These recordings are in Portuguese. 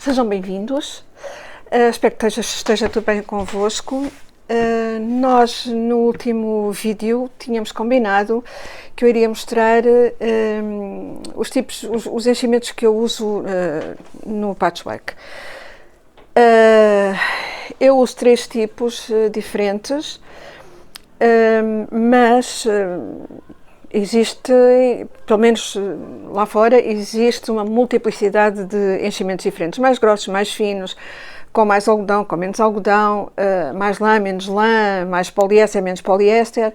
Sejam bem-vindos, espero que esteja tudo bem convosco. Nós no último vídeo tínhamos combinado que eu iria mostrar os enchimentos que eu uso no patchwork. Eu uso 3 tipos diferentes, mas existe, pelo menos lá fora, existe uma multiplicidade de enchimentos diferentes, mais grossos, mais finos, com mais algodão, com menos algodão, mais lã, menos lã, mais poliéster, menos poliéster.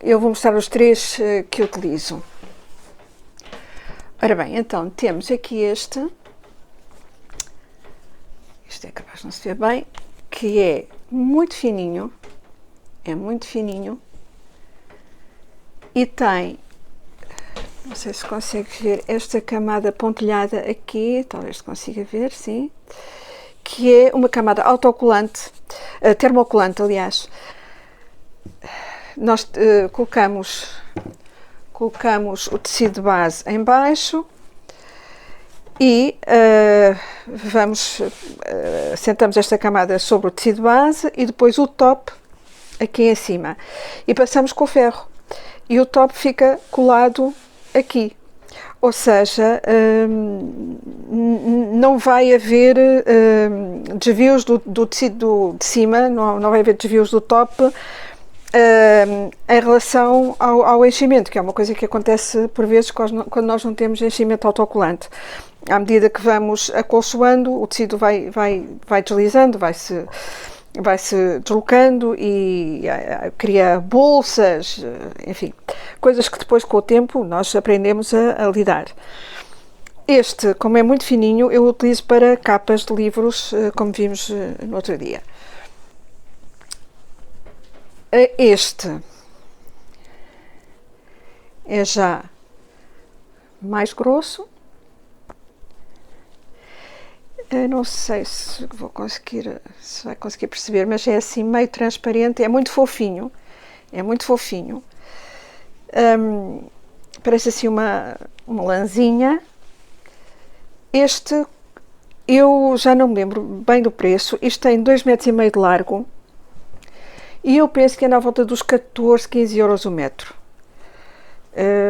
Eu vou mostrar os 3 que utilizo. Ora bem, então temos aqui este é capaz de não se ver bem, que é muito fininho, e tem, não sei se consegue ver, esta camada pontilhada aqui, talvez se consiga ver, sim, que é uma camada autocolante, termocolante, aliás. Nós colocamos o tecido de base em baixo e sentamos esta camada sobre o tecido de base e depois o top aqui em cima e passamos com o ferro e o top fica colado aqui, ou seja, não vai haver desvios do tecido de cima, não vai haver desvios do top em relação ao enchimento, que é uma coisa que acontece por vezes quando nós não temos enchimento autocolante. À medida que vamos acolchoando, o tecido vai deslizando, vai se deslocando e cria bolsas, enfim, coisas que depois com o tempo nós aprendemos a lidar. Este, como é muito fininho, eu utilizo para capas de livros, como vimos no outro dia. Este é já mais grosso. Eu não sei se vai conseguir perceber, mas é assim meio transparente, é muito fofinho, parece assim uma lãzinha. Este, eu já não me lembro bem do preço, isto tem 2,5 metros de largo e eu penso que é na volta dos 14, 15 euros o metro.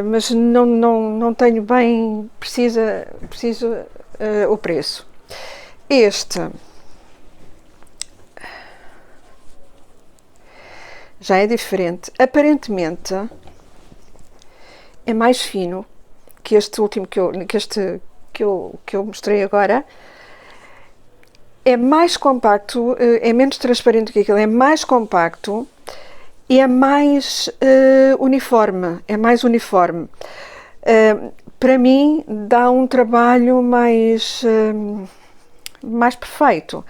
Mas não tenho bem preciso o preço. Este já é diferente. Aparentemente é mais fino que este último que eu mostrei agora. É mais compacto, é menos transparente que aquilo, é mais compacto e é mais uniforme. Para mim dá um trabalho mais perfeito,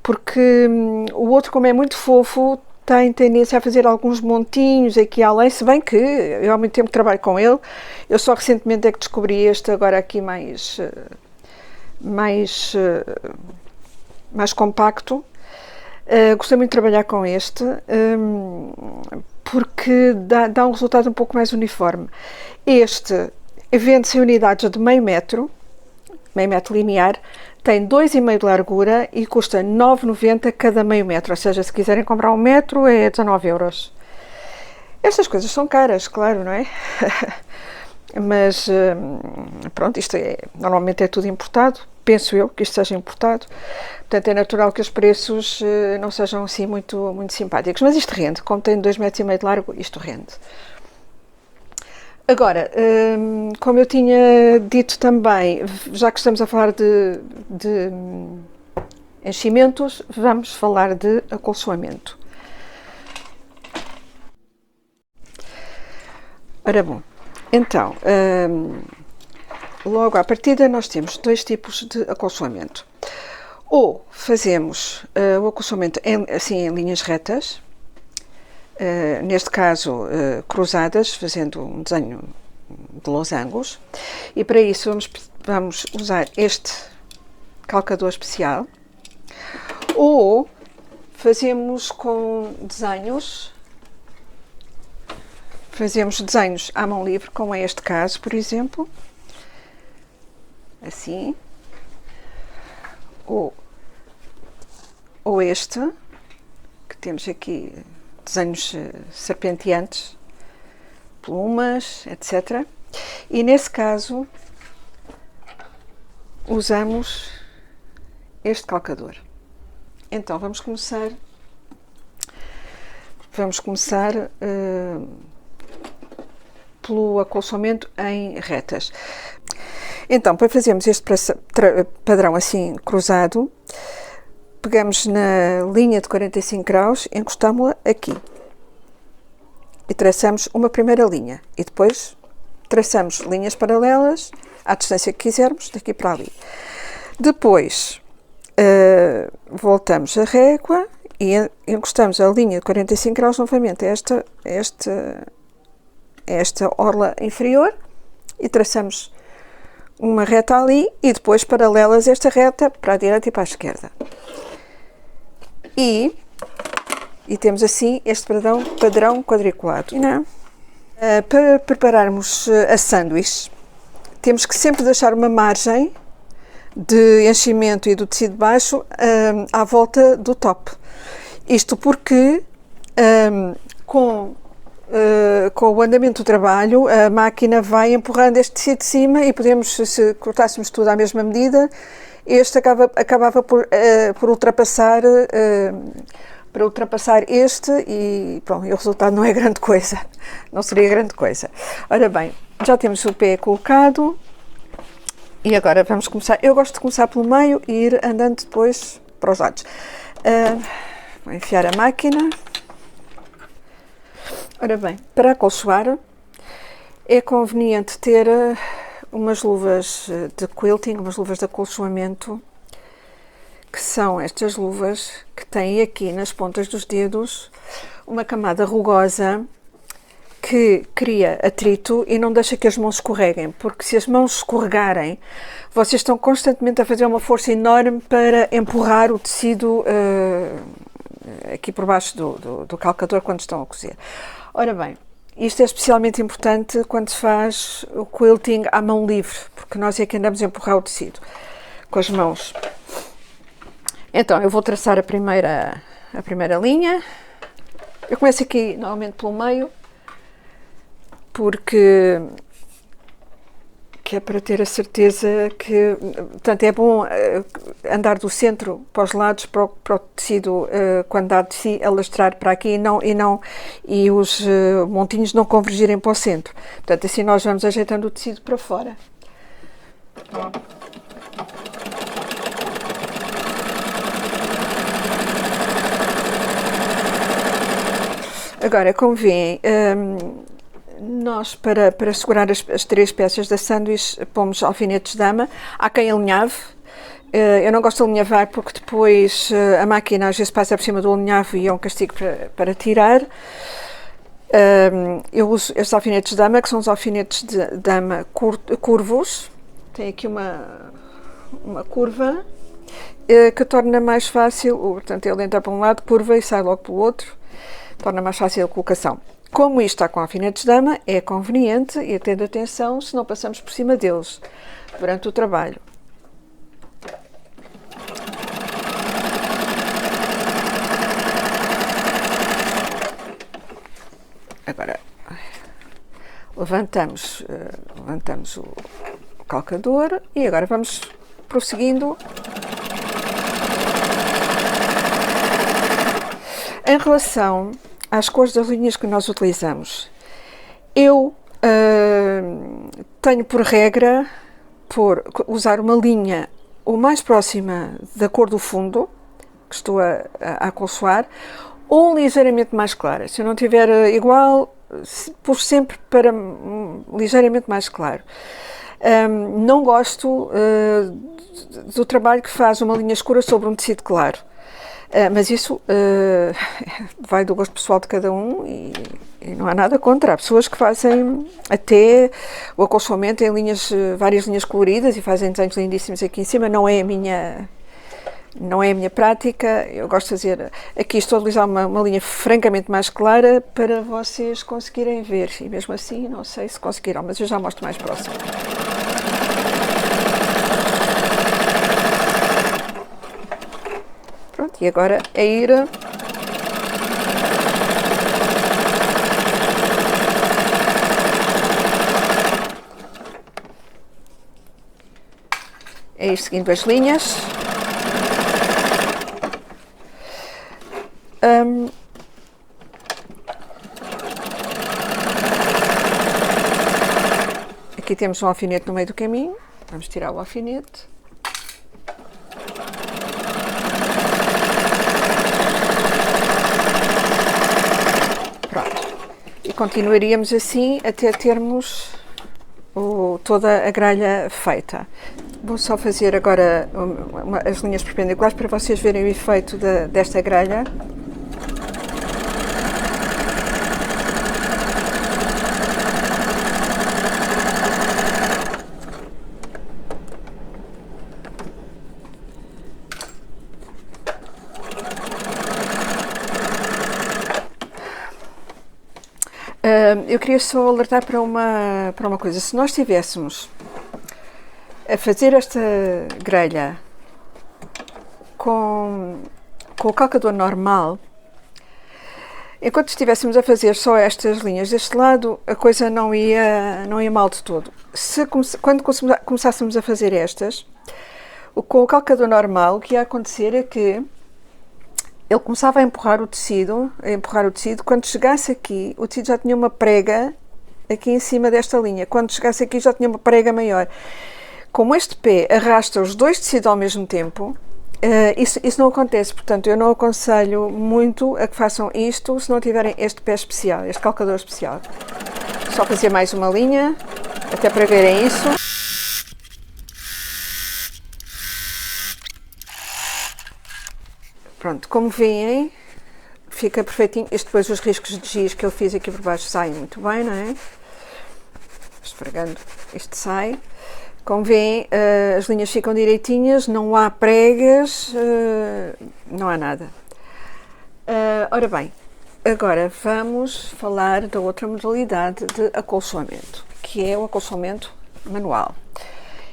porque o outro, como é muito fofo, tem tendência a fazer alguns montinhos aqui além, se bem que eu há muito tempo trabalho com ele, eu só recentemente é que descobri este agora aqui mais compacto. Gostei muito de trabalhar com este, porque dá um resultado um pouco mais uniforme. Este vende-se em unidades de meio metro linear, tem 2,5 de largura e custa 9,90 cada meio metro, ou seja, se quiserem comprar 1 metro é 19 euros. Estas coisas são caras, claro, não é? Mas pronto, isto normalmente é tudo importado, penso eu que isto seja importado, portanto é natural que os preços não sejam assim muito simpáticos, mas isto rende, como tem 2,5 metros de largo, isto rende. Agora, como eu tinha dito também, já que estamos a falar de enchimentos, vamos falar de acolchoamento. Ora bom, então, logo à partida nós temos 2 tipos de acolchoamento. Ou fazemos o acolchoamento em linhas retas, neste caso cruzadas, fazendo um desenho de losangos, e para isso vamos usar este calcador especial, ou fazemos com desenhos à mão livre, como é este caso, por exemplo, assim, ou este, que temos aqui desenhos serpenteantes, plumas, etc. E nesse caso usamos este calcador. Então vamos começar pelo acolchoamento em retas. Então, para fazermos este padrão assim cruzado, pegamos na linha de 45 graus, encostamos-la aqui e traçamos uma primeira linha e depois traçamos linhas paralelas à distância que quisermos, daqui para ali. Depois voltamos a régua e encostamos a linha de 45 graus novamente a esta orla inferior e traçamos uma reta ali e depois paralelas esta reta para a direita e para a esquerda. E temos assim este padrão quadriculado. Para prepararmos a sanduíche, temos que sempre deixar uma margem de enchimento e do tecido baixo à volta do top. Isto porque com o andamento do trabalho, a máquina vai empurrando este tecido de cima e podemos, se cortássemos tudo à mesma medida, este acabava por ultrapassar este e pronto, e o resultado não é grande coisa, não seria grande coisa. Ora bem, já temos o pé colocado e agora vamos começar. Eu gosto de começar pelo meio e ir andando depois para os lados. Vou enfiar a máquina. Ora bem, para acolchoar é conveniente ter umas luvas de quilting, umas luvas de acolchoamento, que são estas luvas que têm aqui nas pontas dos dedos uma camada rugosa que cria atrito e não deixa que as mãos escorreguem, porque se as mãos escorregarem, vocês estão constantemente a fazer uma força enorme para empurrar o tecido aqui por baixo do calcador quando estão a cozer. Ora bem, isto é especialmente importante quando se faz o quilting à mão livre, porque nós é que andamos a empurrar o tecido com as mãos. Então, eu vou traçar a primeira linha. Eu começo aqui, normalmente, pelo meio, porque é para ter a certeza que, portanto, é bom andar do centro para os lados, para o tecido, quando há de si, alastrar para aqui e os montinhos não convergirem para o centro. Portanto, assim nós vamos ajeitando o tecido para fora. Agora, como veem, nós, para segurar as três peças da sanduíche, pomos alfinetes de dama. Há quem alinhave. Eu não gosto de alinhavar porque depois a máquina às vezes passa por cima do alinhavo e é um castigo para tirar. Eu uso estes alfinetes de dama, que são os alfinetes de dama curvos. Tem aqui uma curva que torna mais fácil, portanto ele entra para um lado, curva e sai logo pelo outro, torna mais fácil a colocação. Como isto está com alfinetes de dama, é conveniente e tendo atenção se não passamos por cima deles durante o trabalho. Agora, levantamos o calcador e agora vamos prosseguindo. Em relação às cores das linhas que nós utilizamos, eu tenho por regra usar uma linha o mais próxima da cor do fundo que estou a acolchoar, ou ligeiramente mais clara. Se eu não tiver igual, pus sempre para ligeiramente mais claro. Não gosto do trabalho que faz uma linha escura sobre um tecido claro. Mas isso vai do gosto pessoal de cada um e não há nada contra. Há pessoas que fazem até o acolchoamento em várias linhas coloridas e fazem desenhos lindíssimos aqui em cima. Não é a minha prática. Eu gosto de fazer... Aqui estou a utilizar uma linha francamente mais clara para vocês conseguirem ver. E mesmo assim, não sei se conseguiram, mas eu já mostro mais próximo. E agora é ir seguindo as linhas. Aqui temos um alfinete no meio do caminho. Vamos tirar o alfinete. Pronto. E continuaríamos assim até termos toda a grelha feita. Vou só fazer agora as linhas perpendiculares para vocês verem o efeito desta grelha. Eu queria só alertar para uma coisa. Se nós estivéssemos a fazer esta grelha com o calcador normal, enquanto estivéssemos a fazer só estas linhas deste lado, a coisa não ia mal de todo. Quando começássemos a fazer estas, com o calcador normal, o que ia acontecer é que ele começava a empurrar o tecido, quando chegasse aqui, o tecido já tinha uma prega aqui em cima desta linha, quando chegasse aqui já tinha uma prega maior. Como este pé arrasta os dois tecidos ao mesmo tempo, isso não acontece, portanto eu não aconselho muito a que façam isto se não tiverem este pé especial, este calcador especial. Só fazer mais uma linha, até para verem isso. Pronto, como veem, fica perfeitinho. Depois os riscos de giz que eu fiz aqui por baixo saem muito bem, não é? Esfregando, isto sai. Como veem, as linhas ficam direitinhas, não há pregas, não há nada. Ora bem, agora vamos falar da outra modalidade de acolchoamento, que é o acolchoamento manual.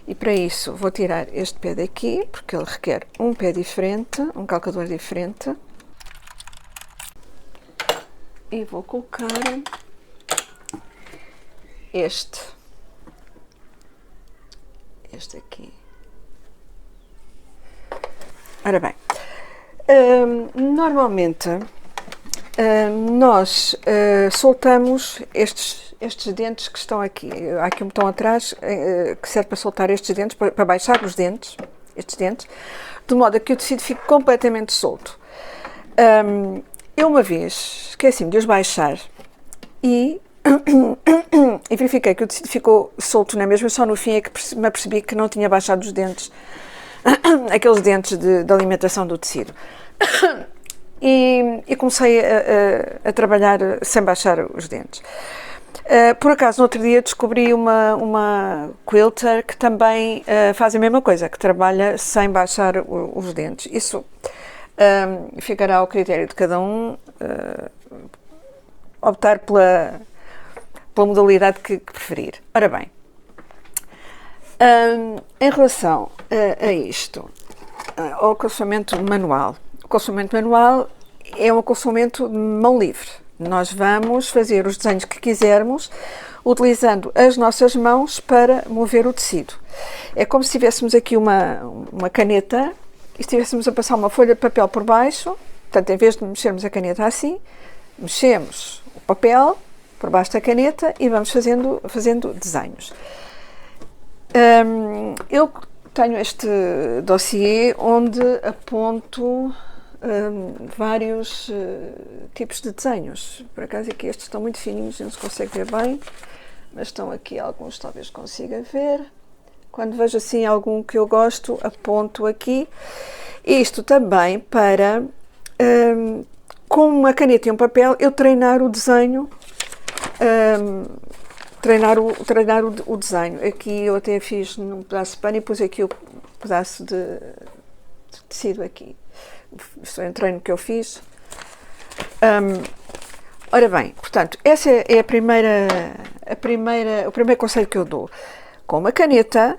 E para isso vou tirar este pé daqui, porque ele requer um pé diferente, um calcador diferente. E vou colocar este aqui. Ora bem, normalmente nós soltamos estes dentes que estão aqui. Há aqui um botão atrás que serve para soltar estes dentes, para baixar os dentes, estes dentes, de modo a que o tecido fique completamente solto. Eu uma vez esqueci-me de os baixar e verifiquei que o tecido ficou solto na mesma, só no fim é que me apercebi que não tinha baixado os dentes, aqueles dentes de alimentação do tecido. E comecei a trabalhar sem baixar os dentes. Por acaso, no outro dia descobri uma quilter que também faz a mesma coisa, que trabalha sem baixar os dentes. Isso ficará ao critério de cada um optar pela modalidade que preferir. Ora bem, em relação a isto, ao acolchoamento manual. O acolchoamento manual é um acolchoamento de mão livre. Nós vamos fazer os desenhos que quisermos utilizando as nossas mãos para mover o tecido. É como se tivéssemos aqui uma caneta e estivéssemos a passar uma folha de papel por baixo. Portanto, em vez de mexermos a caneta assim, mexemos o papel por baixo da caneta e vamos fazendo desenhos. Eu tenho este dossiê onde aponto vários tipos de desenhos. Por acaso aqui estes estão muito fininhos, não se consegue ver bem, mas estão aqui alguns, talvez consiga ver. Quando vejo assim algum que eu gosto, aponto aqui. Isto também para, com uma caneta e um papel, eu treinar o desenho, treinar o desenho. Aqui eu até fiz num pedaço de pano e pus aqui o pedaço de tecido aqui. Isto é um treino que eu fiz. Ora bem, portanto, essa é o primeiro conselho que eu dou. Com uma caneta,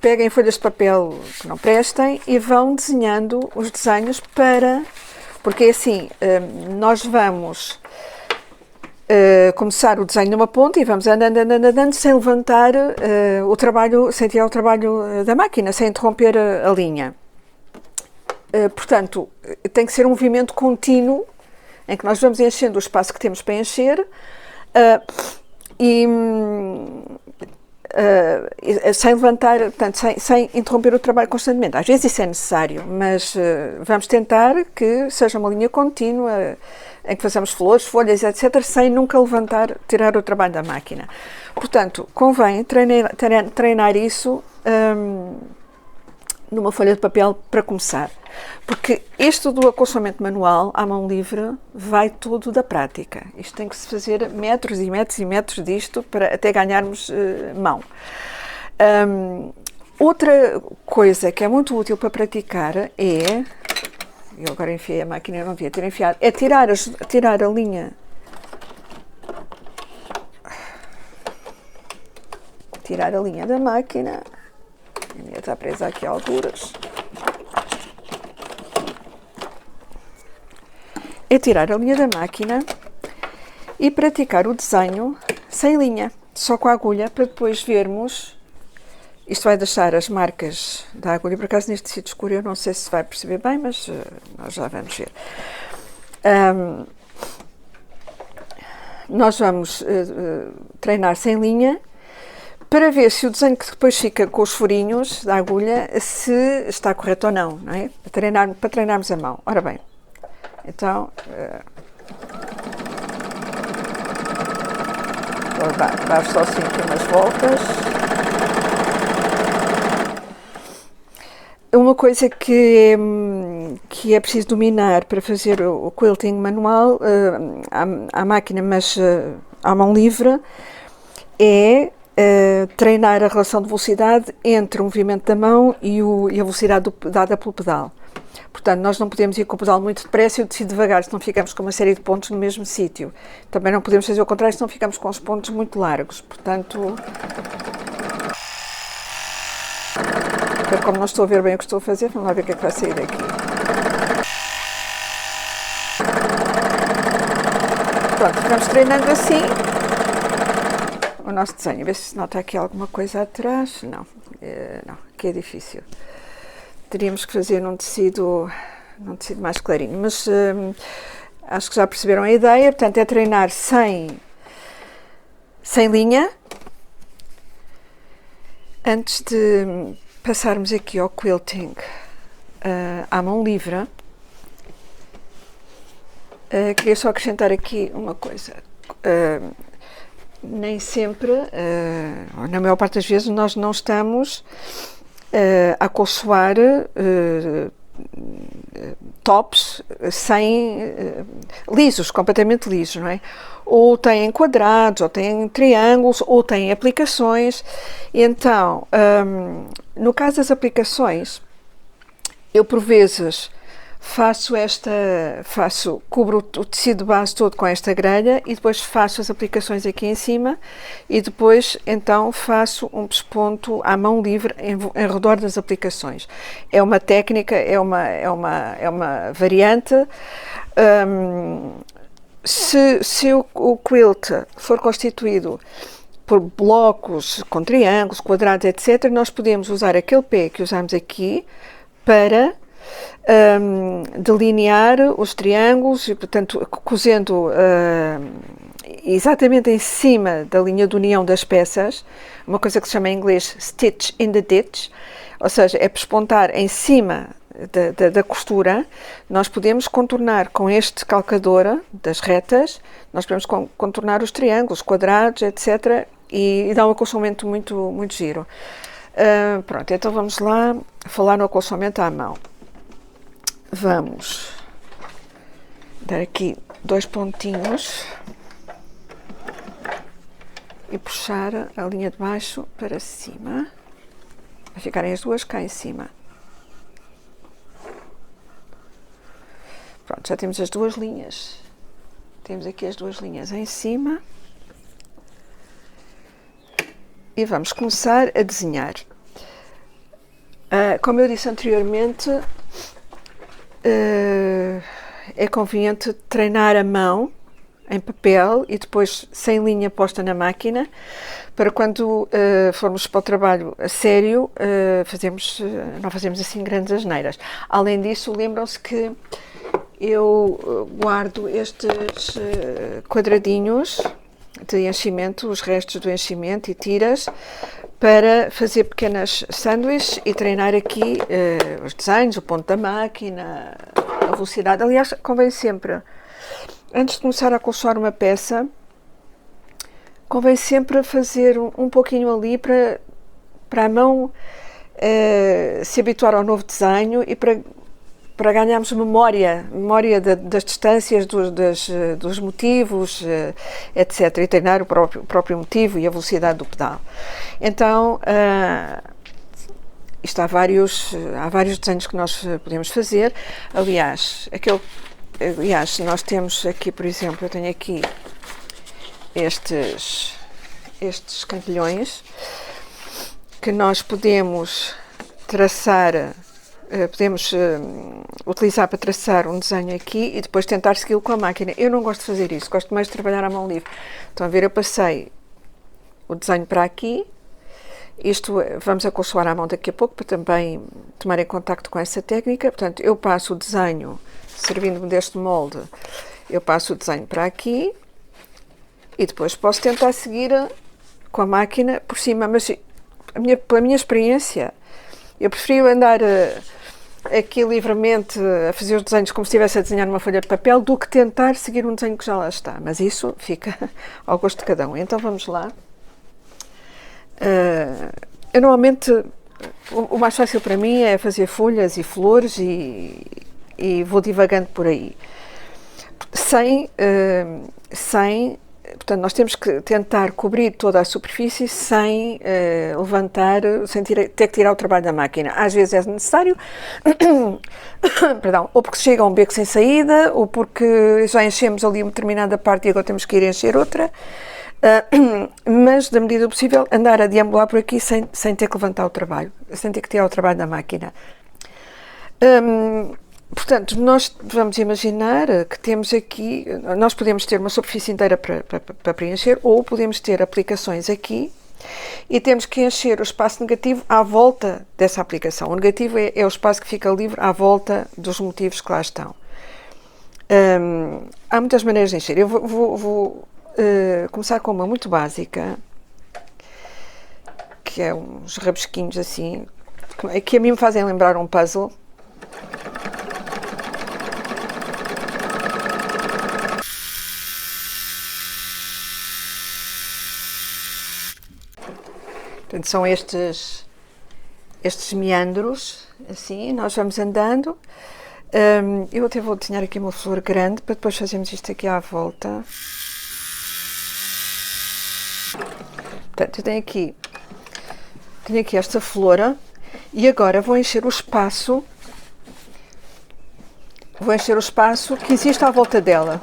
peguem folhas de papel que não prestem e vão desenhando os desenhos porque assim, nós vamos começar o desenho numa ponta e vamos andando sem levantar o trabalho, sem tirar o trabalho da máquina, sem interromper a linha. Portanto, tem que ser um movimento contínuo em que nós vamos enchendo o espaço que temos para encher sem levantar, portanto, sem interromper o trabalho constantemente. Às vezes isso é necessário, mas vamos tentar que seja uma linha contínua em que façamos flores, folhas, etc., sem nunca tirar o trabalho da máquina. Portanto, convém treinar isso numa folha de papel para começar. Porque isto do acolchoamento manual à mão livre vai tudo da prática. Isto tem que se fazer metros e metros e metros disto para até ganharmos mão. Outra coisa que é muito útil para praticar eu agora enfiei a máquina, não devia ter enfiado, é tirar a linha. Tirar a linha da máquina. A minha está presa aqui a alturas. É tirar a linha da máquina e praticar o desenho sem linha, só com a agulha, para depois vermos. Isto vai deixar as marcas da agulha, por acaso neste tecido escuro eu não sei se vai perceber bem, mas nós já vamos ver. Nós vamos treinar sem linha para ver se o desenho que depois fica com os furinhos da agulha se está correto ou não, não é? Para treinarmos a mão. Ora bem, então vou dar só assim aqui umas voltas. Uma coisa que é preciso dominar para fazer o quilting manual à máquina, mas à mão livre, é treinar a relação de velocidade entre o movimento da mão e a velocidade dada pelo pedal. Portanto, nós não podemos ir com o pedal muito depressa e o tecido devagar, senão ficamos com uma série de pontos no mesmo sítio. Também não podemos fazer o contrário, senão ficamos com os pontos muito largos. Portanto, como não estou a ver bem o que estou a fazer, vamos lá ver o que é que vai sair daqui. Pronto, vamos treinando assim o nosso desenho. A ver se nota aqui alguma coisa atrás. Não, aqui é difícil. Teríamos que fazer num tecido mais clarinho, mas acho que já perceberam a ideia. Portanto, é treinar sem linha. Antes de passarmos aqui ao quilting à mão livre, queria só acrescentar aqui uma coisa. Nem sempre, na maior parte das vezes, nós não estamos a acolchoar tops lisos, completamente lisos, não é? Ou têm quadrados, ou têm triângulos, ou têm aplicações. Então, no caso das aplicações, eu por vezes cubro o tecido base todo com esta grelha e depois faço as aplicações aqui em cima e depois então faço um pesponto à mão livre em redor das aplicações. É uma técnica, é uma variante. Se o quilt for constituído por blocos com triângulos, quadrados, etc., nós podemos usar aquele pé que usamos aqui para delinear os triângulos e, portanto, cozendo exatamente em cima da linha de união das peças, uma coisa que se chama em inglês stitch in the ditch, ou seja, é pespontar em cima da costura. Nós podemos contornar com este calcador das retas, nós podemos contornar os triângulos, quadrados, etc., e dá um acolchoamento muito, muito giro. Pronto, então vamos lá falar no acolchoamento à mão. Vamos dar aqui 2 pontinhos e puxar a linha de baixo para cima, para ficarem as duas cá em cima. Pronto, já temos as duas linhas. Temos aqui as duas linhas em cima. E vamos começar a desenhar. Como eu disse anteriormente, é conveniente treinar a mão em papel e depois sem linha posta na máquina, para quando formos para o trabalho a sério, não fazemos assim grandes asneiras. Além disso, lembram-se que eu guardo estes quadradinhos de enchimento, os restos do enchimento e tiras, para fazer pequenas sanduíches e treinar aqui os desenhos, o ponto da máquina, a velocidade. Aliás, convém sempre, antes de começar a acolchoar uma peça, convém sempre fazer um pouquinho ali para a mão se habituar ao novo desenho e para ganharmos memória das distâncias, dos motivos, etc. E treinar o próprio motivo e a velocidade do pedal. Então, há vários desenhos que nós podemos fazer. Aliás, nós temos aqui, por exemplo, eu tenho aqui estes cantilhões que nós podemos traçar, podemos utilizar para traçar um desenho aqui e depois tentar segui-lo com a máquina. Eu não gosto de fazer isso, gosto mais de trabalhar à mão livre. Estão a ver, eu passei o desenho para aqui. Isto vamos acolchoar à mão daqui a pouco para também tomar em contacto com essa técnica. Portanto, eu passo o desenho, servindo-me deste molde, eu passo o desenho para aqui e depois posso tentar seguir com a máquina por cima, mas pela minha experiência, eu prefiro andar aqui livremente a fazer os desenhos como se estivesse a desenhar numa folha de papel do que tentar seguir um desenho que já lá está, mas isso fica ao gosto de cada um. Então vamos lá. Eu normalmente, o mais fácil para mim é fazer folhas e flores e vou divagando por aí, portanto nós temos que tentar cobrir toda a superfície sem levantar, sem ter que tirar o trabalho da máquina. Às vezes é necessário, perdão, ou porque chega a um beco sem saída, ou porque já enchemos ali uma determinada parte e agora temos que ir encher outra. Mas, da medida do possível, andar a deambular por aqui sem ter que levantar o trabalho, sem ter que tirar o trabalho da máquina. Portanto, nós vamos imaginar que temos aqui, nós podemos ter uma superfície inteira para preencher, ou podemos ter aplicações aqui e temos que encher o espaço negativo à volta dessa aplicação. O negativo é o espaço que fica livre à volta dos motivos que lá estão. Há muitas maneiras de encher. Eu vou começar com uma muito básica, que é uns rabisquinhos assim, que a mim me fazem lembrar um puzzle. Portanto, são estes meandros, assim, nós vamos andando. Eu até vou desenhar aqui uma flor grande, para depois fazermos isto aqui à volta. Portanto, eu tenho aqui esta flora e agora vou encher o espaço que existe à volta dela.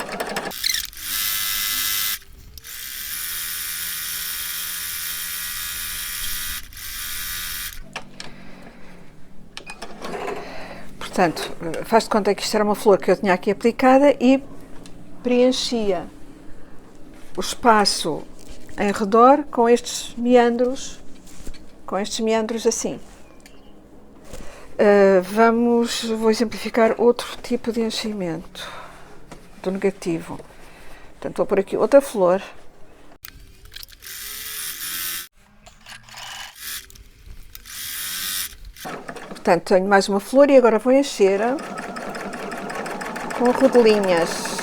Portanto, faz de conta que isto era uma flor que eu tinha aqui aplicada e preenchia o espaço em redor com estes meandros assim. Vou exemplificar outro tipo de enchimento do negativo. Portanto, vou pôr aqui outra flor. Portanto, tenho mais uma flor e agora vou encher com rodelinhas.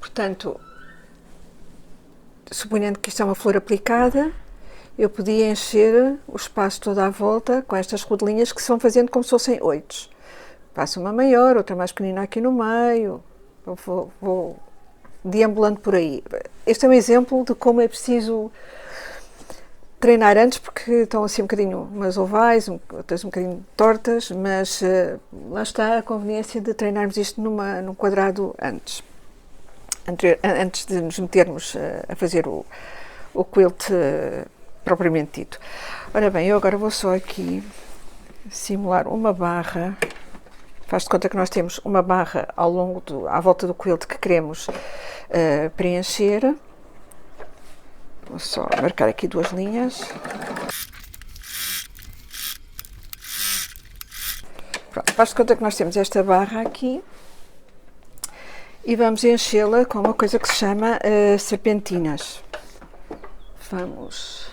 Portanto, suponhando que isto é uma flor aplicada, eu podia encher o espaço todo à volta com estas rodelinhas que se vão fazendo como se fossem oitos. Passo uma maior, outra mais pequenina aqui no meio, vou deambulando por aí. Este é um exemplo de como é preciso treinar antes, porque estão assim um bocadinho umas ovais, outras um bocadinho tortas, mas lá está a conveniência de treinarmos isto num quadrado antes de nos metermos a fazer o quilt propriamente dito. Ora bem, eu agora vou só aqui simular uma barra. Faz de conta que nós temos uma barra à volta do quilt que queremos preencher. Vou só marcar aqui 2 linhas. Pronto, faz de conta que nós temos esta barra aqui e vamos enchê-la com uma coisa que se chama serpentinas. Vamos...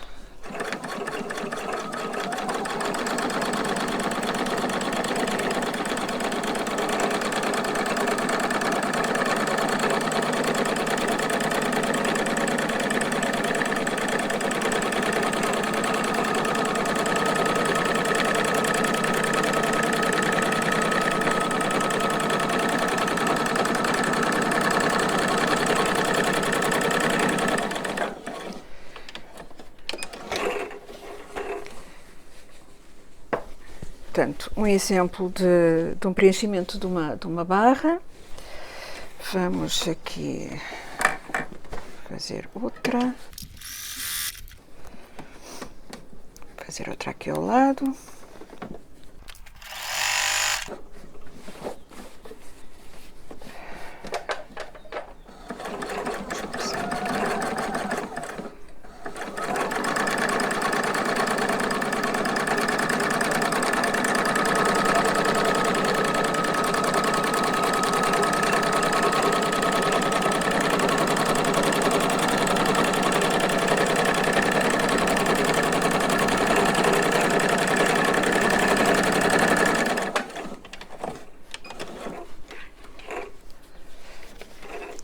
Portanto, um exemplo de um preenchimento de uma barra. Vamos aqui fazer outra. Fazer outra aqui ao lado.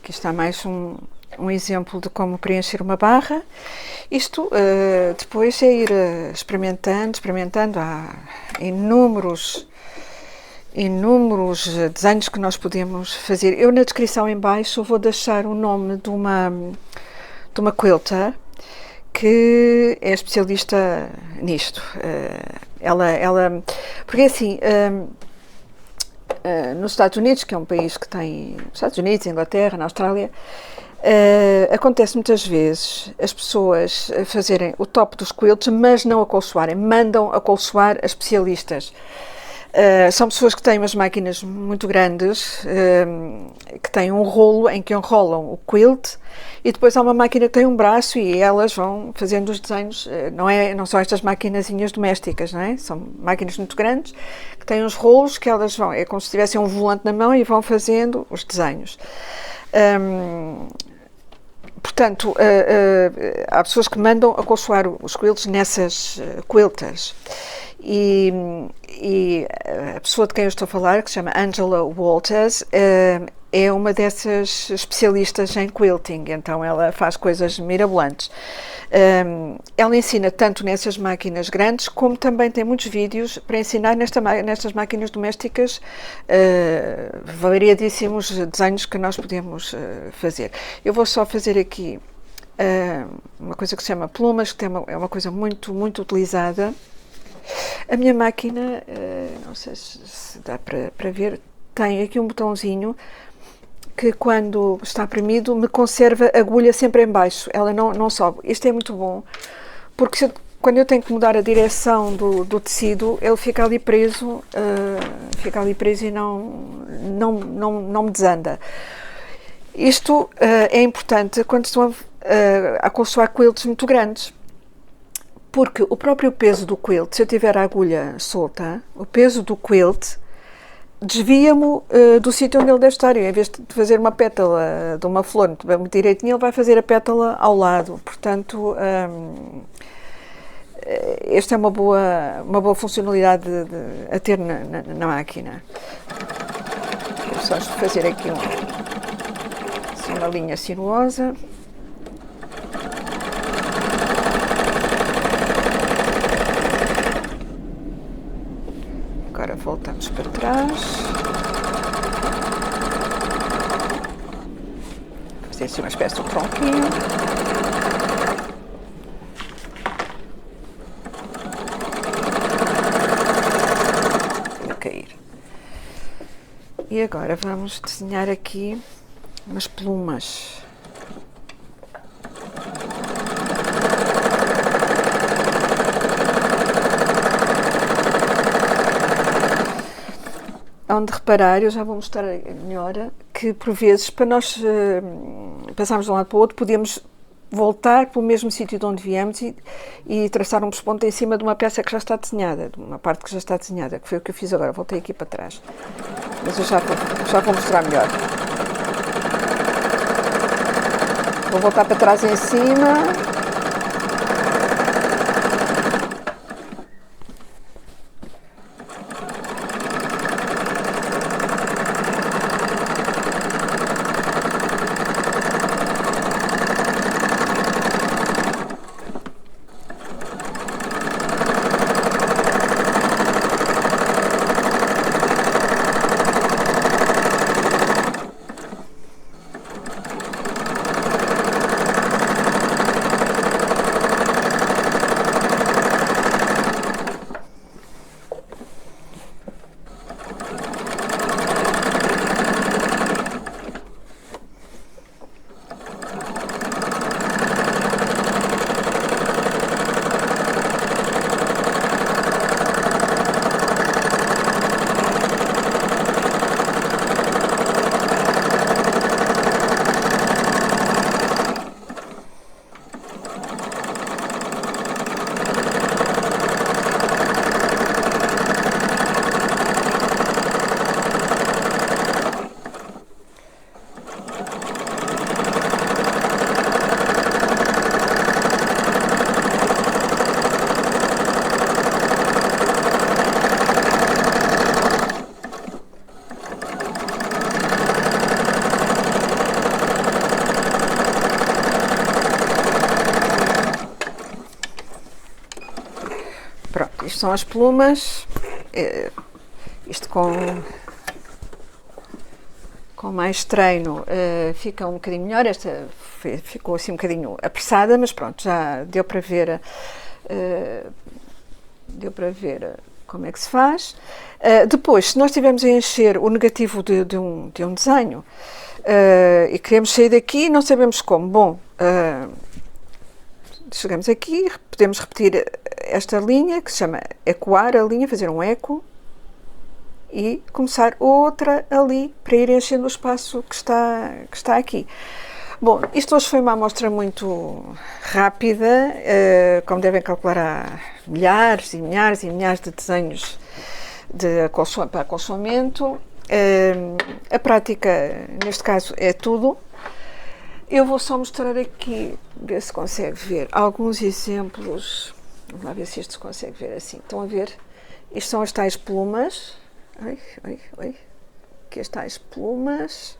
Aqui está mais um exemplo de como preencher uma barra. Isto depois é ir experimentando. Há inúmeros desenhos que nós podemos fazer. Eu na descrição em baixo vou deixar o nome de uma quilter que é especialista nisto. Porque assim... nos Estados Unidos, que é um país que tem... Estados Unidos, Inglaterra, na Austrália, acontece muitas vezes as pessoas fazerem o top dos quilts, mas não acolchoarem, mandam acolchoar a especialistas. São pessoas que têm umas máquinas muito grandes, que têm um rolo em que enrolam o quilt, e depois há uma máquina que tem um braço e elas vão fazendo os desenhos. Não são estas maquinazinhas domésticas, não é? São máquinas muito grandes que têm uns rolos que elas vão, é como se tivessem um volante na mão e vão fazendo os desenhos. Portanto, há pessoas que mandam acolchoar os quilts nessas quilters. E a pessoa de quem eu estou a falar, que se chama Angela Walters, é uma dessas especialistas em quilting, então ela faz coisas mirabolantes. Ela ensina tanto nessas máquinas grandes, como também tem muitos vídeos para ensinar nestas máquinas domésticas variadíssimos desenhos que nós podemos fazer. Eu vou só fazer aqui uma coisa que se chama plumas, que é uma coisa muito, muito utilizada. A minha máquina, não sei se dá para ver, tem aqui um botãozinho que quando está premido me conserva a agulha sempre em baixo, ela não sobe. Isto é muito bom, porque quando eu tenho que mudar a direção do tecido, ele fica ali preso e não me desanda. Isto é importante quando estão a acolchoar quilts muito grandes, porque o próprio peso do quilt, se eu tiver a agulha solta, o peso do quilt desvia-me do sítio onde ele deve estar. Em vez de fazer uma pétala de uma flor muito direitinho, ele vai fazer a pétala ao lado. Portanto, esta é uma boa funcionalidade a ter na máquina. Vou só fazer aqui uma linha sinuosa. Agora voltamos para trás. fazer assim uma espécie de tronquinho. Vai cair. E agora vamos desenhar aqui umas plumas. Onde reparar, eu já vou mostrar melhor, que por vezes, para nós passarmos de um lado para o outro, podemos voltar para o mesmo sítio de onde viemos e traçar um pesponto em cima de uma peça que já está desenhada, de uma parte que já está desenhada, que foi o que eu fiz agora. Voltei aqui para trás. Mas eu já vou mostrar melhor. Vou voltar para trás em cima. Pronto, isto são as plumas, isto com mais treino fica um bocadinho melhor, esta ficou assim um bocadinho apressada, mas pronto, já deu para ver, como é que se faz. Depois, se nós estivermos a encher o negativo de um desenho e queremos sair daqui, não sabemos como, bom, chegamos aqui, podemos repetir esta linha, que se chama ecoar a linha, fazer um eco, e começar outra ali, para ir enchendo o espaço que está aqui. Bom, isto hoje foi uma amostra muito rápida, como devem calcular, há milhares e milhares e milhares de desenhos para acolchoamento. A prática, neste caso, é tudo. Eu vou só mostrar aqui, ver se consegue ver alguns exemplos. Vamos lá ver se isto se consegue ver assim. Estão a ver? Isto são as tais plumas. Aqui as tais plumas.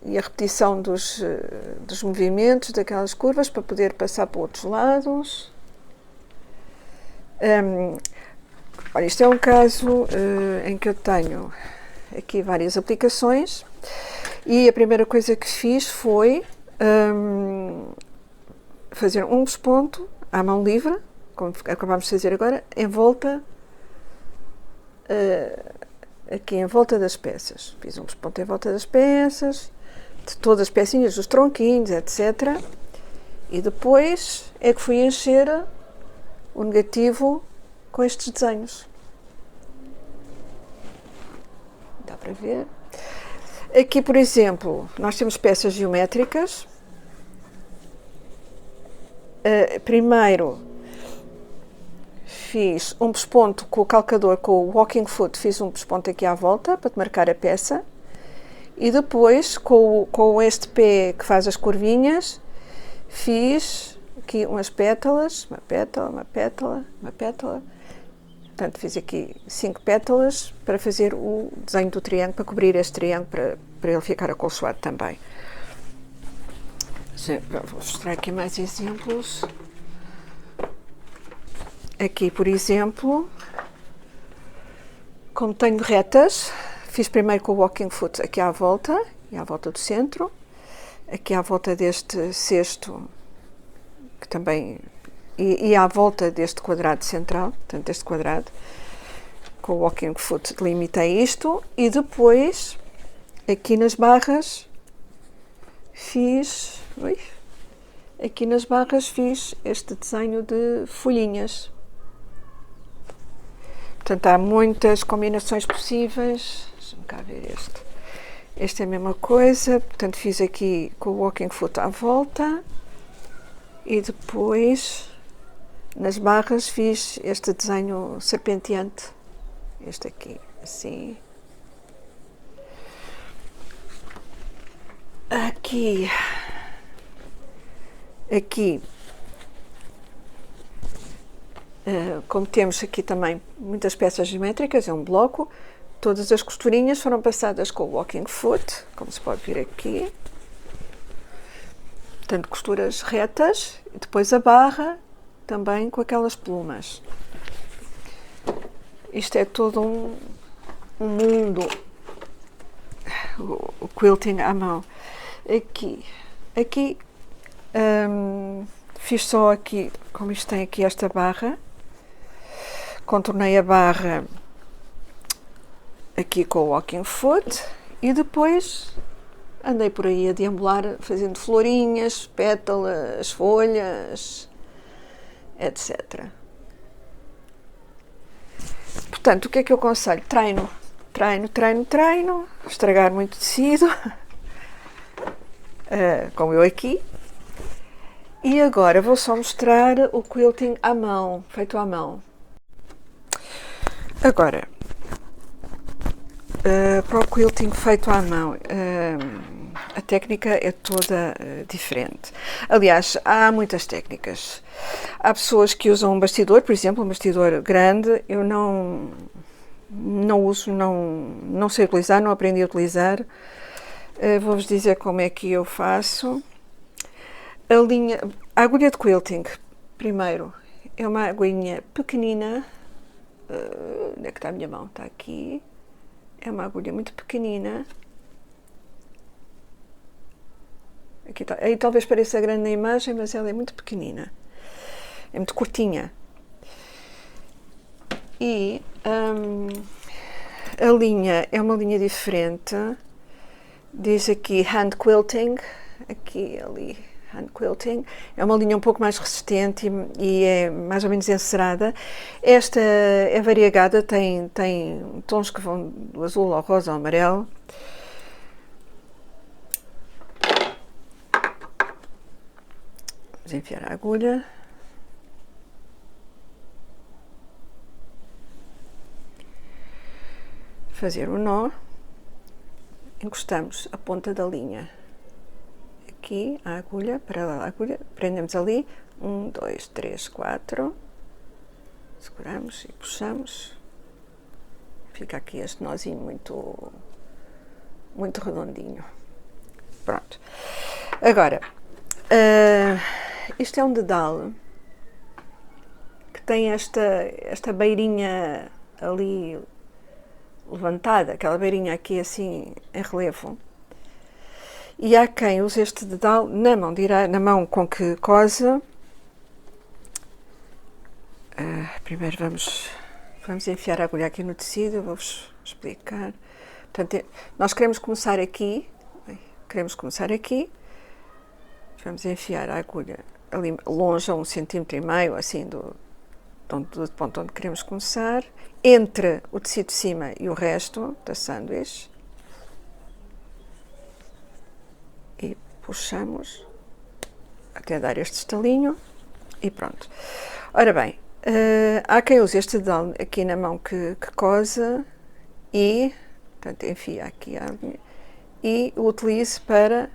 E a repetição dos movimentos daquelas curvas para poder passar para outros lados. Olha, isto é um caso em que eu tenho aqui várias aplicações. E a primeira coisa que fiz foi fazer um pesponto à mão livre, como acabámos de fazer agora, em volta, aqui em volta das peças. Fiz um pesponto em volta das peças, de todas as pecinhas, dos tronquinhos, etc. E depois é que fui encher o negativo com estes desenhos. Dá para ver? Aqui, por exemplo, nós temos peças geométricas. Primeiro fiz um pesponto com o calcador, com o walking foot, fiz um pesponto aqui à volta para marcar a peça, e depois com este pé que faz as curvinhas, fiz aqui umas pétalas, uma pétala, uma pétala, uma pétala. Portanto, fiz aqui 5 pétalas para fazer o desenho do triângulo, para cobrir este triângulo, para ele ficar acolchoado também. Vou mostrar aqui mais exemplos. Aqui, por exemplo, como tenho retas, fiz primeiro com o walking foot aqui à volta, e à volta do centro, aqui à volta deste cesto, que também, e à volta deste quadrado central, portanto este quadrado, com o walking foot delimitei isto, e depois, aqui nas barras, fiz este desenho de folhinhas. Portanto, há muitas combinações possíveis. Deixa-me cá ver este. Este é a mesma coisa. Portanto, fiz aqui com o walking foot à volta. E depois, nas barras, fiz este desenho serpenteante. Este aqui, assim. Aqui, como temos aqui também muitas peças geométricas, é um bloco, todas as costurinhas foram passadas com o walking foot, como se pode ver aqui. Portanto, costuras retas, e depois a barra também com aquelas plumas. Isto é todo um mundo, o quilting à mão. Aqui fiz só aqui, como isto tem aqui esta barra, contornei a barra aqui com o walking foot e depois andei por aí a deambular fazendo florinhas, pétalas, folhas, etc. Portanto, o que é que eu aconselho? Treino, estragar muito tecido, como eu aqui. E agora vou só mostrar o quilting à mão, feito à mão. Agora, para o quilting feito à mão, a técnica é toda diferente. Aliás, há muitas técnicas. Há pessoas que usam um bastidor, por exemplo, um bastidor grande. Eu não uso, não sei utilizar, não aprendi a utilizar. Vou-vos dizer como é que eu faço. A agulha de quilting, primeiro, é uma agulhinha pequenina. Onde é que está a minha mão? Está aqui. É uma agulha muito pequenina. Aqui está. Aí talvez pareça grande na imagem, mas ela é muito pequenina. É muito curtinha. E a linha é uma linha diferente. Diz aqui hand quilting. Aqui, ali, hand quilting. É uma linha um pouco mais resistente e é mais ou menos encerada. Esta é variegada, tem tons que vão do azul ao rosa ao amarelo. Vamos enfiar a agulha. Fazer o nó. Encostamos a ponta da linha aqui, a agulha, paralela à agulha, prendemos ali, 1, 2, 3, 4, seguramos e puxamos, fica aqui este nozinho muito redondinho. Pronto. Agora, isto é um dedal que tem esta beirinha ali levantada, aquela beirinha aqui assim em relevo. E há quem use este dedal na mão direita, na mão com que cose. Primeiro vamos enfiar a agulha aqui no tecido, vou-vos explicar. Portanto, nós queremos começar aqui, vamos enfiar a agulha ali longe a 1,5 cm, assim, do ponto onde queremos começar, entre o tecido de cima e o resto da sanduíche. E puxamos até dar este estalinho e pronto. Ora bem, há quem use este dedal aqui na mão que cose e, portanto, enfia aqui a linha e o utilize para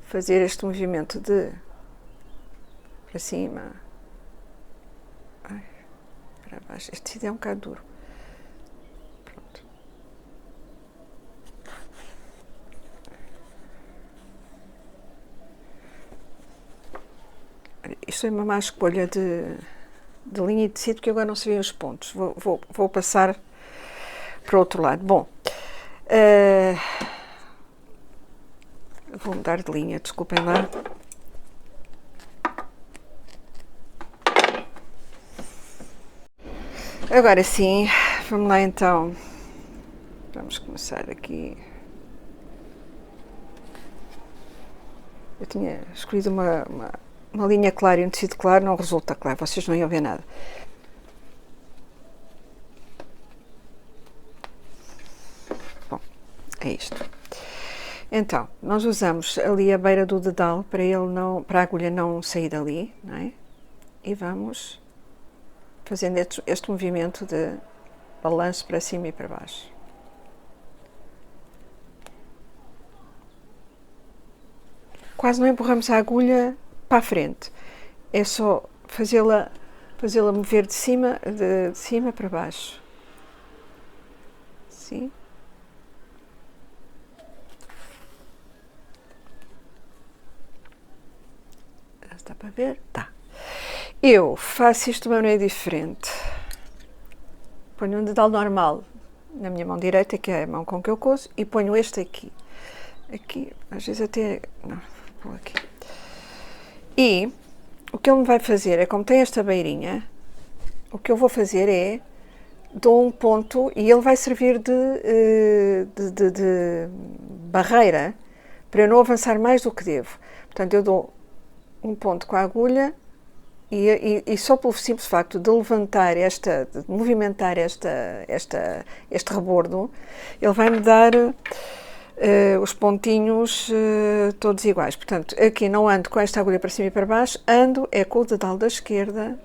fazer este movimento de para cima, para baixo. Este tecido é um bocado duro. Pronto. Isto é uma má escolha de linha e tecido, que agora não se vêem os pontos. Vou passar para o outro lado. Bom, vou mudar de linha, desculpem lá. Agora sim, vamos lá então. Vamos começar aqui. Eu tinha escolhido uma linha clara e um tecido claro, não resulta claro, vocês não iam ver nada. Bom, é isto. Então, nós usamos ali a beira do dedal para a agulha não sair dali, não é? E vamos fazendo este movimento de balanço para cima e para baixo. Quase não empurramos a agulha para a frente, é só fazê-la mover de cima para baixo. Sim. Está para ver? Tá. Eu faço isto de uma maneira diferente. Ponho um dedal normal na minha mão direita, que é a mão com que eu cozo, e ponho este aqui. Aqui, às vezes até... Não, vou aqui. E o que ele me vai fazer é, como tem esta beirinha, o que eu vou fazer é, dou um ponto, e ele vai servir de barreira, para eu não avançar mais do que devo. Portanto, eu dou um ponto com a agulha, e só pelo simples facto de levantar de movimentar este rebordo, ele vai-me dar os pontinhos todos iguais. Portanto, aqui não ando com esta agulha para cima e para baixo, ando é com o dedal da esquerda.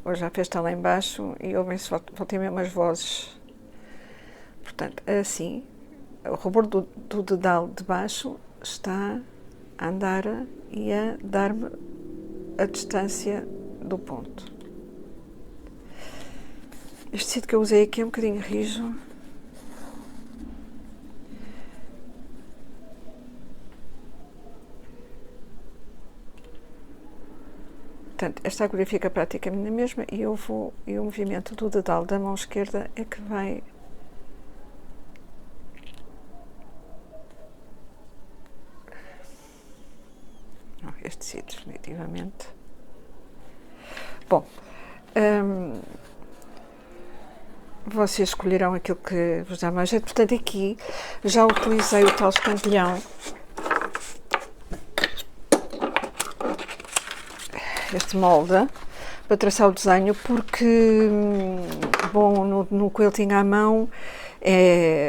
Hoje a festa está lá embaixo e ouvem-se, voltem mesmo as vozes. Portanto, assim, o rebordo do dedal de baixo está a andar e a dar-me a distância do ponto. Este tecido que eu usei aqui é um bocadinho rijo. Portanto, esta agulha fica praticamente na mesma e o movimento do dedal da mão esquerda é que vai... Não, este tecido, definitivamente. Bom, vocês escolherão aquilo que vos dá mais jeito. Portanto, aqui já utilizei o tal escantilhão. Este molde para traçar o desenho, porque bom, no quilting à mão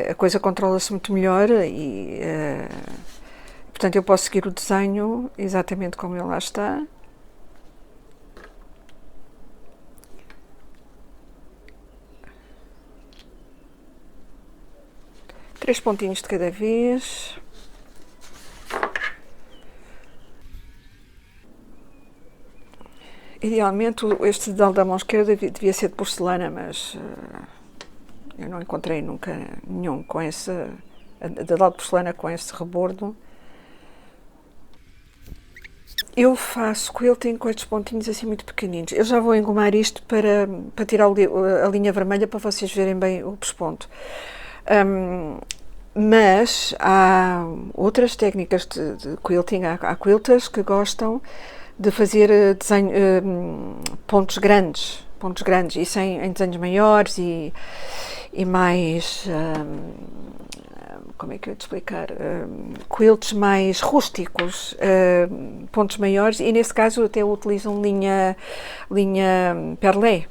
a coisa controla-se muito melhor e portanto eu posso seguir o desenho exatamente como ele lá está. Três pontinhos de cada vez. Idealmente este dedal da mão esquerda devia ser de porcelana, mas eu não encontrei nunca nenhum com esse dedal de porcelana com esse rebordo. Eu faço quilting com estes pontinhos assim muito pequeninos. Eu já vou engomar isto para tirar a linha vermelha para vocês verem bem o pesponto. Mas há outras técnicas de quilting, há quilters que gostam de fazer pontos grandes, isso em desenhos maiores e mais, como é que eu ia te explicar, quilts mais rústicos, pontos maiores, e nesse caso até utilizam linha perlé,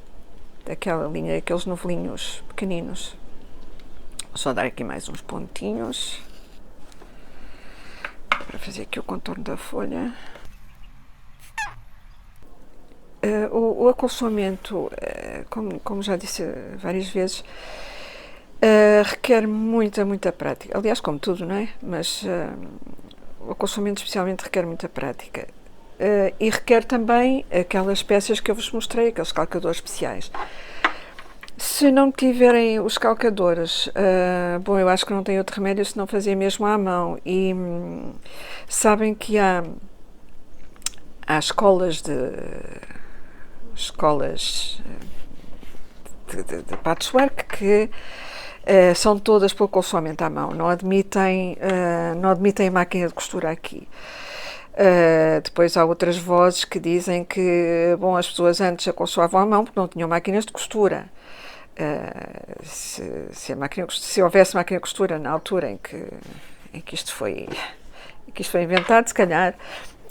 daquela linha, aqueles novelinhos pequeninos. Vou só dar aqui mais uns pontinhos para fazer aqui o contorno da folha. O acolchoamento, como já disse várias vezes, requer muita prática. Aliás, como tudo, não é? Mas o acolchoamento especialmente requer muita prática. E requer também aquelas peças que eu vos mostrei, aqueles calcadores especiais. Se não tiverem os calcadores, bom, eu acho que não tem outro remédio se não fazer mesmo à mão. E sabem que há escolas de patchwork que são todas pelo consolamento à mão, não admitem máquina de costura aqui. Depois há outras vozes que dizem que, bom, as pessoas antes acolchoavam à mão porque não tinham máquinas de costura. Se houvesse máquina de costura na altura em que isto foi inventado, se calhar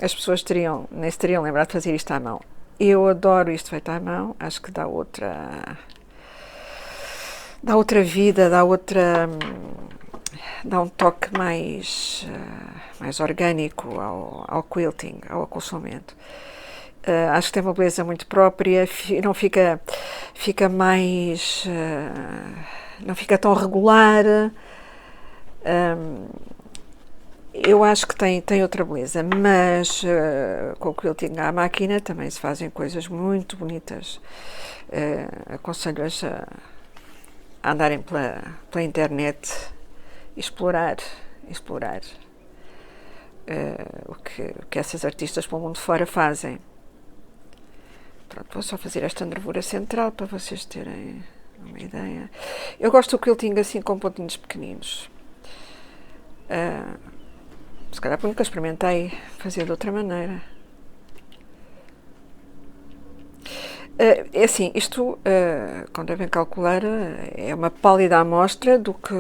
as pessoas nem se teriam lembrado de fazer isto à mão. Eu adoro isto feito à mão, acho que dá outra vida, dá um toque mais orgânico ao quilting, ao acolchoamento. Acho que tem uma beleza muito própria, não fica mais, não fica tão regular. Eu acho que tem outra beleza, mas com o quilting à máquina também se fazem coisas muito bonitas. Aconselho-as a andarem pela internet e explorar o que essas artistas pelo mundo fora fazem. Pronto, vou só fazer esta nervura central para vocês terem uma ideia. Eu gosto do quilting assim com pontinhos pequeninos. Se calhar porque nunca experimentei fazer de outra maneira. É assim, isto, como devem calcular, é uma pálida amostra do que...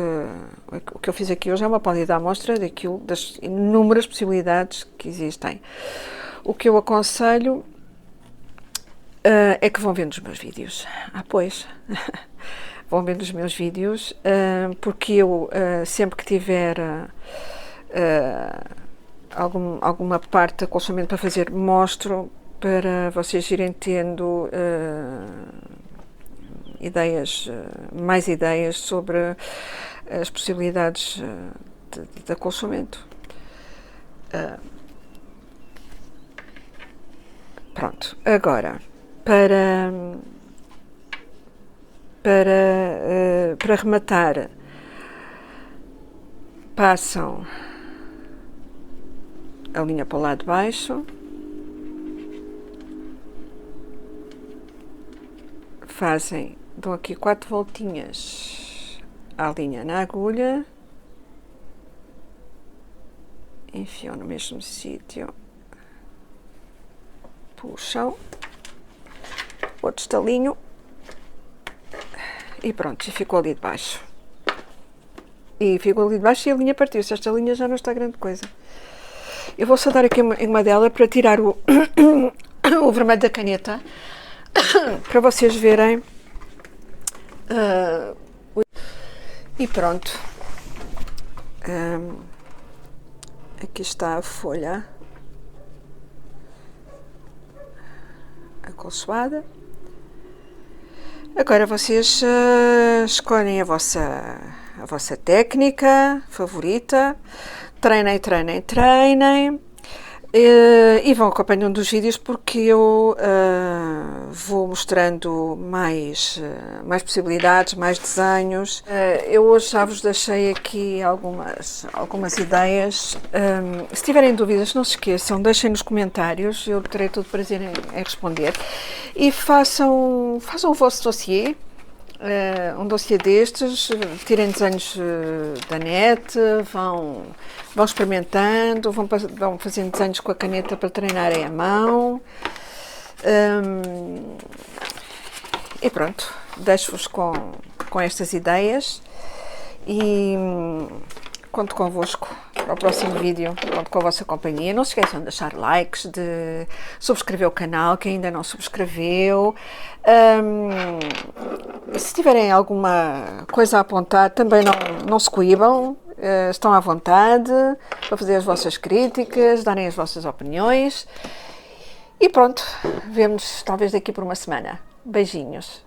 O que eu fiz aqui hoje é uma pálida amostra das inúmeras possibilidades que existem. O que eu aconselho é que vão vendo os meus vídeos. Pois, vão vendo os meus vídeos, porque eu, sempre que tiver alguma parte de acolchoamento para fazer, mostro para vocês irem tendo mais ideias sobre as possibilidades de acolchoamento. Pronto, agora para rematar, passam a linha para o lado de baixo, dão aqui 4 voltinhas à linha na agulha, enfiam no mesmo sítio, puxam, outro estalinho e pronto, e ficou ali de baixo. E a linha partiu-se. Esta linha já não está grande coisa. Eu vou só dar aqui uma dela para tirar o vermelho da caneta, para vocês verem. E pronto. Aqui está a folha acolchoada. Agora vocês escolhem a vossa técnica favorita, treinem e vão acompanhando os vídeos, porque eu vou mostrando mais possibilidades, mais desenhos. Eu hoje já vos deixei aqui algumas ideias. Se tiverem dúvidas, não se esqueçam, deixem nos comentários, eu terei todo prazer em responder. E façam o vosso dossiê. Um dossiê destes, tirem desenhos da net, vão experimentando, vão fazendo desenhos com a caneta para treinarem a mão. E pronto, deixo-vos com estas ideias e conto convosco para o próximo vídeo, conto com a vossa companhia. Não se esqueçam de deixar likes, de subscrever o canal, quem ainda não subscreveu. Se tiverem alguma coisa a apontar, também não se coíbam, estão à vontade para fazer as vossas críticas, darem as vossas opiniões. E pronto, vemo-nos talvez daqui por uma semana. Beijinhos.